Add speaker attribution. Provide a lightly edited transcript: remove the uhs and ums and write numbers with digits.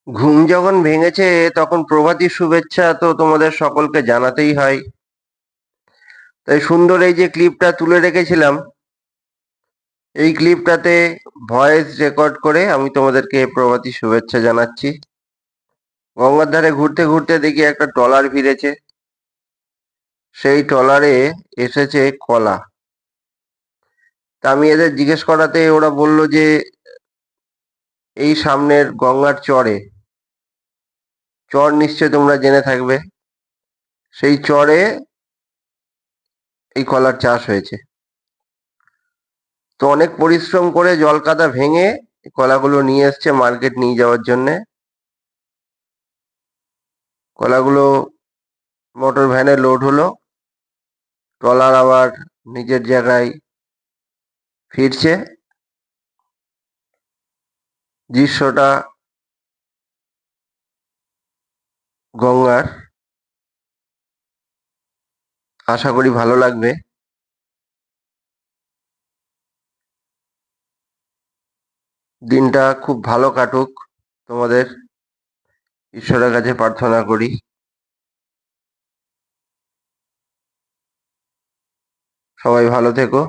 Speaker 1: ঘুম যখন ভেঙেছে তখন প্রভাতী শুভেচ্ছা তো তোমাদের সকলকে জানাতেই হয়। তাই সুন্দর এই যে ক্লিপটা তুলে রেখেছিলাম, এই ক্লিপটাতে ভয়েস রেকর্ড করে আমি তোমাদেরকে প্রভাতী শুভেচ্ছা জানাচ্ছি। গঙ্গার ধারে ঘুরতে ঘুরতে দেখি একটা ট্রলার ভিড়েছে। সেই ট্রলারে এসেছে কলা। তা আমি এদের জিজ্ঞেস করাতে ওরা বলল যে এই সামনের গঙ্গার চরে, চর নিশ্চয় তোমরা জেনে থাকবে, সেই চরে এই কলার চাষ হয়েছে। তো অনেক পরিশ্রম করে জল কাদা ভেঙে কলাগুলো নিয়ে এসছে মার্কেট নিয়ে যাওয়ার জন্যে। কলাগুলো মোটর ভ্যানে লোড হলো, ট্রলার আবার নিজের জায়গায় ফিরছে। দৃশ্যটা গঙ্গার, আশা করি ভালো লাগবে। দিনটা খুব ভালো কাটুক তোমাদের, ঈশ্বরের কাছে প্রার্থনা করি। সবাই ভালো থেকো।